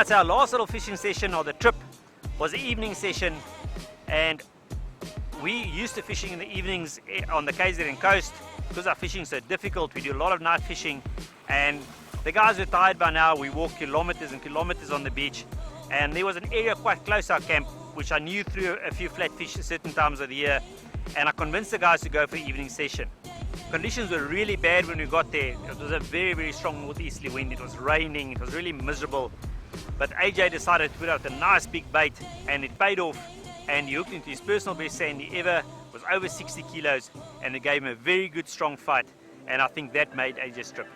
Alright, so our last little fishing session of the trip was the evening session, and we used to fishing in the evenings on the KZN coast. Because our fishing is so difficult, we do a lot of night fishing, and the guys were tired by now. We walked kilometers and kilometers on the beach, and there was an area quite close to our camp which I knew threw a few flatfish at certain times of the year, and I convinced the guys to go for evening session. Conditions were really bad when we got there. It was a very, very strong northeasterly wind. It was raining. It was really miserable. But AJ decided to put out a nice big bait, and it paid off. And he hooked into his personal best sand he ever, was over 60 kilos, and it gave him a very good strong fight. And I think that made AJ's trip.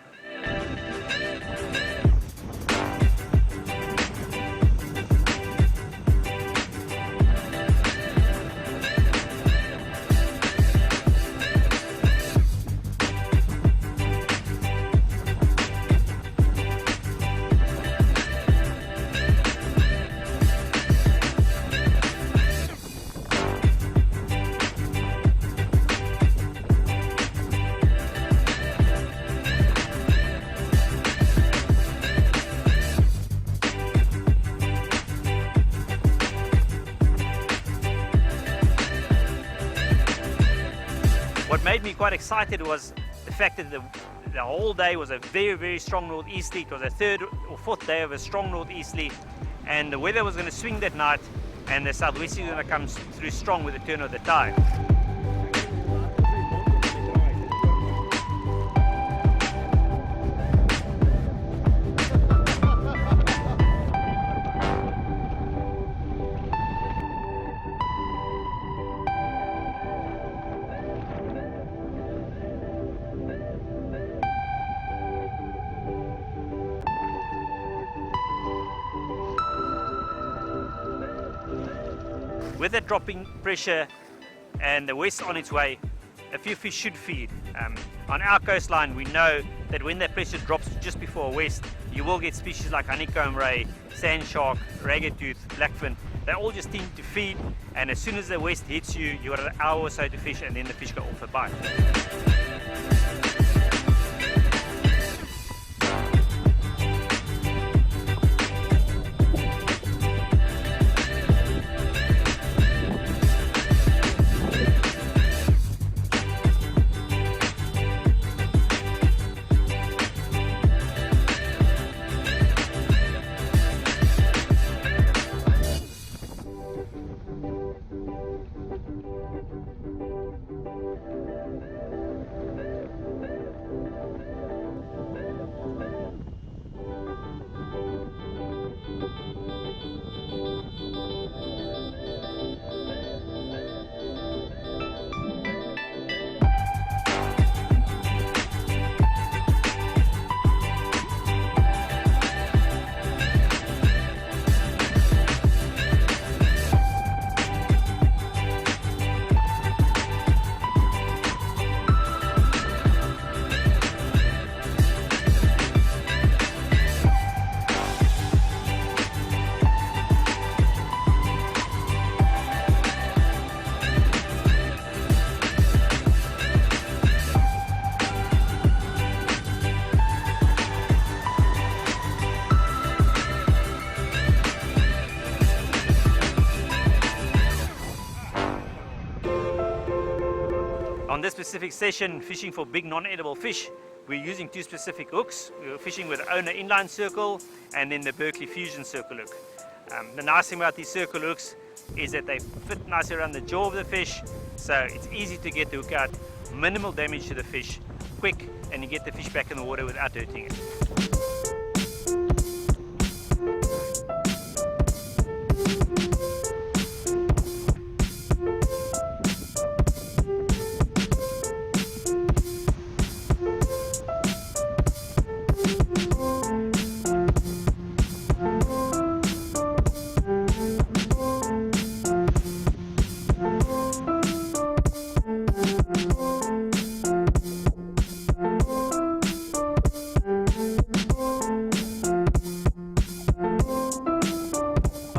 What made me quite excited was the fact that the whole day was a very, very strong northeasterly. It was a third or fourth day of a strong northeasterly, and the weather was going to swing that night, and the southwesterly was going to come through strong with the turn of the tide. With the dropping pressure and the west on its way, a few fish should feed. On our coastline, we know that when that pressure drops just before west, you will get species like honeycomb ray, sand shark, ragged tooth, blackfin. They all just tend to feed, and as soon as the west hits you, you got an hour or so to fish, and then the fish go off the bite. On this specific session, fishing for big non-edible fish, we're using two specific hooks. We were fishing with Owner inline circle and then the Berkeley fusion circle hook. The nice thing about these circle hooks is that they fit nicely around the jaw of the fish, so it's easy to get the hook out, minimal damage to the fish, quick, and you get the fish back in the water without hurting it.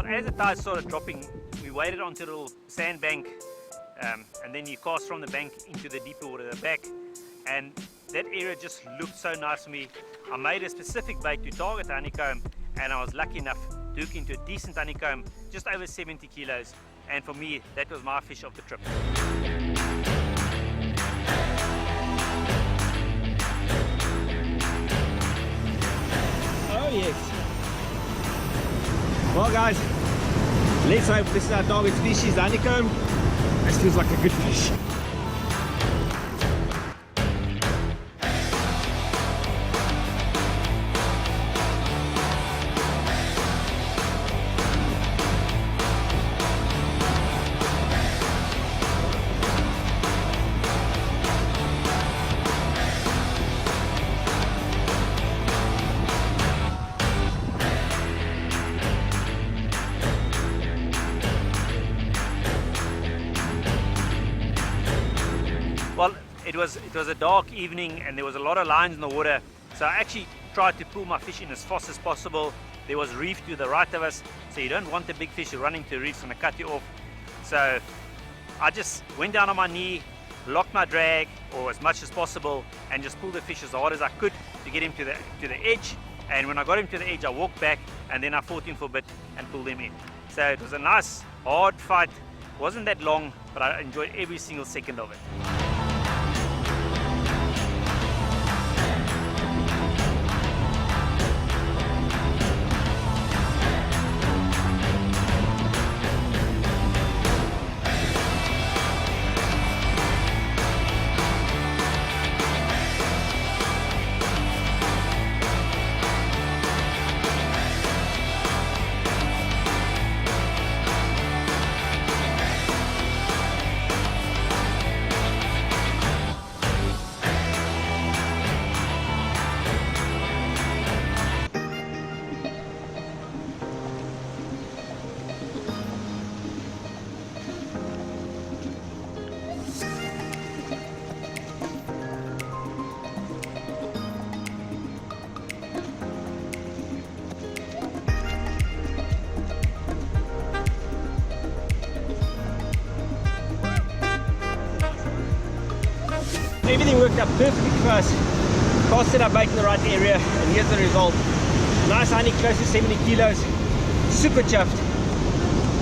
As the tide started dropping, we waded onto a little sand bank, and then you cast from the bank into the deeper water at the back, and that area just looked so nice to me. I made a specific bait to target the honeycomb, and I was lucky enough hook into a decent honeycomb, just over 70 kilos. And for me, that was my fish of the trip. Oh yes. Well guys, let's hope this is our target species, the honeycomb. This feels like a good fish. Well, it was a dark evening and there was a lot of lines in the water, so I actually tried to pull my fish in as fast as possible. There was reef to the right of us, so you don't want the big fish running to the reef, it's going to cut you off. So I just went down on my knee, locked my drag or as much as possible, and just pulled the fish as hard as I could to get him to the edge. And when I got him to the edge, I walked back and then I fought him for a bit and pulled him in. So it was a nice hard fight. It wasn't that long, but I enjoyed every single second of it. Everything worked out perfectly for us. Casted our bait in the right area, and here's the result. Nice honey, close to 70 kilos. Super chuffed.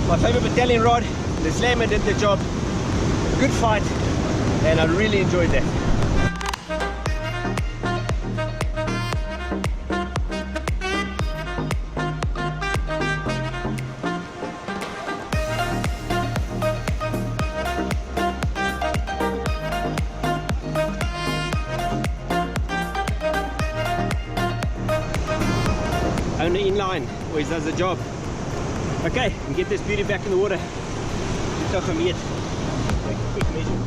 My favorite battalion rod. The slammer did the job. Good fight, and I really enjoyed that. Only inline, always does the job. Okay, we get this beauty back in the water. Tot gemeet. Take a quick measure.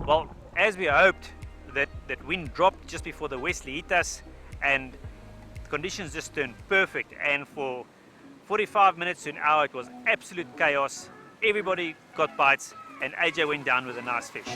Well, as we hoped, that wind dropped just before the westerly hit us, and the conditions just turned perfect, and for 45 minutes to an hour it was absolute chaos. Everybody got bites and AJ went down with a nice fish.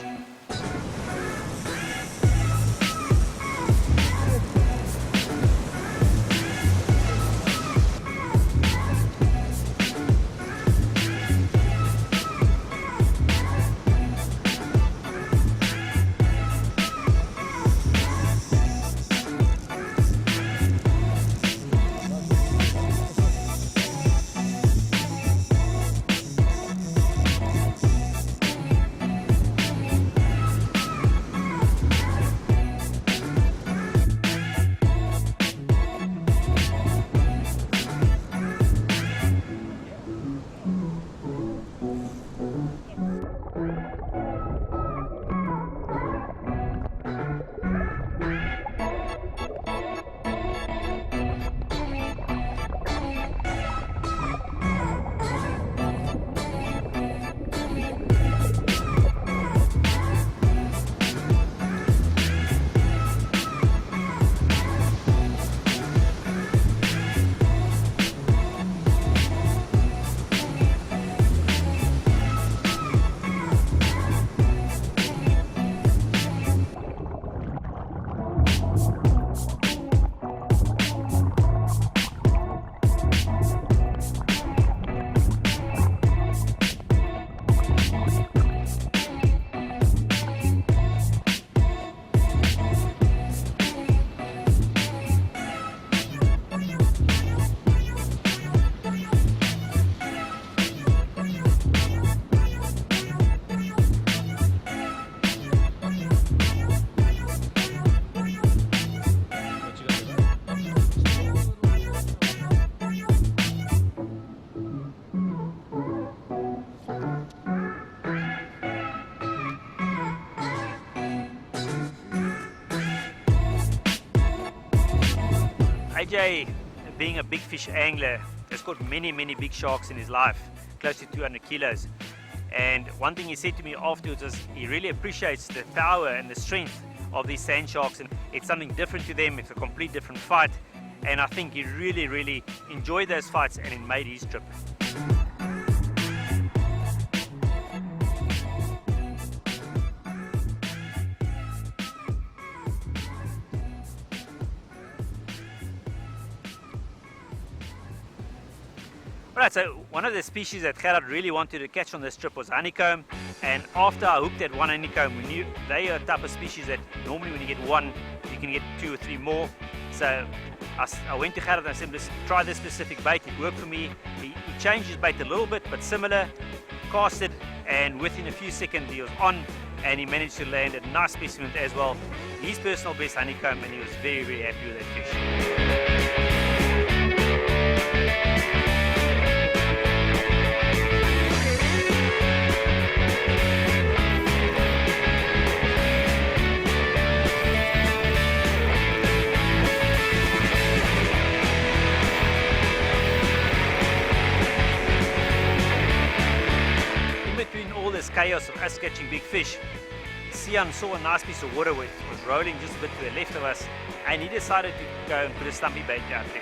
AJ, being a big fish angler, has caught many big sharks in his life, close to 200 kilos. And one thing he said to me afterwards was he really appreciates the power and the strength of these sand sharks, and it's something different to them. It's a complete different fight, and I think he really enjoyed those fights and it made his trip. Alright, so one of the species that Gerard really wanted to catch on this trip was honeycomb, and after I hooked at one honeycomb, we knew they are a type of species that normally when you get one, you can get 2 or 3 more. So I went to Gerard and I said, let's try this specific bait. It worked for me. He changed his bait a little bit, but similar, casted, and within a few seconds he was on, and he managed to land a nice specimen as well. His personal best honeycomb, and he was very happy with that fish. Chaos of us catching big fish, Sian saw a nice piece of water which was rolling just a bit to the left of us, and he decided to go and put a stumpy bait out there.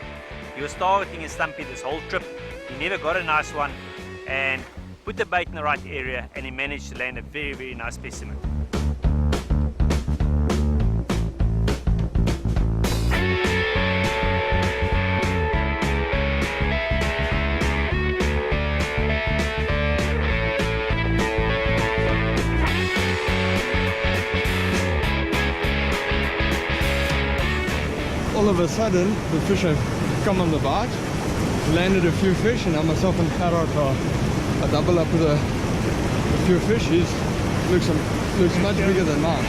He was targeting a stumpy this whole trip. He never got a nice one, and put the bait in the right area, and he managed to land a very nice specimen. All of a sudden, the fish have come on the bite, landed a few fish, and now myself and Gerard are double up with a few fish. He looks much bigger than mine.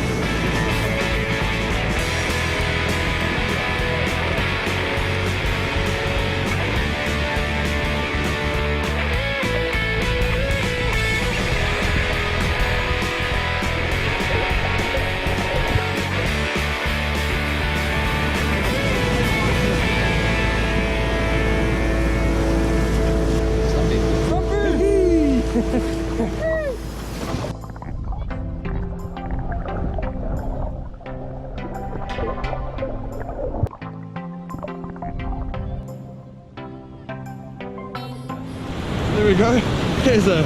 There we go. There's a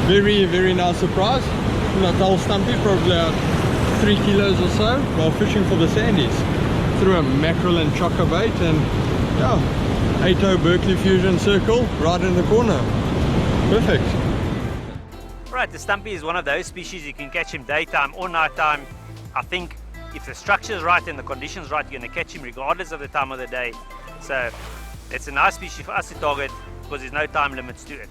very nice surprise. Not the whole stumpy, probably about 3 kilos or so, while fishing for the sandies. Threw a mackerel and chocker bait, and yeah, 8-0 Berkeley Fusion Circle right in the corner. Perfect. Right, the stumpy is one of those species you can catch him daytime or nighttime. I think if the structure is right and the conditions right, you're going to catch him regardless of the time of the day. So it's a nice species for us to target because there's no time limits to it.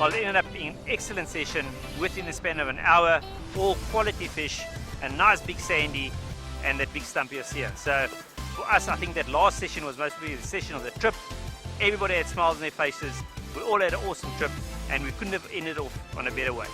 Well, it ended up being an excellent session within the span of an hour, all quality fish, a nice big sandy, and that big stumpy here. So for us, I think that last session was mostly the session of the trip. Everybody had smiles on their faces. We all had an awesome trip, and we couldn't have ended off on a better way.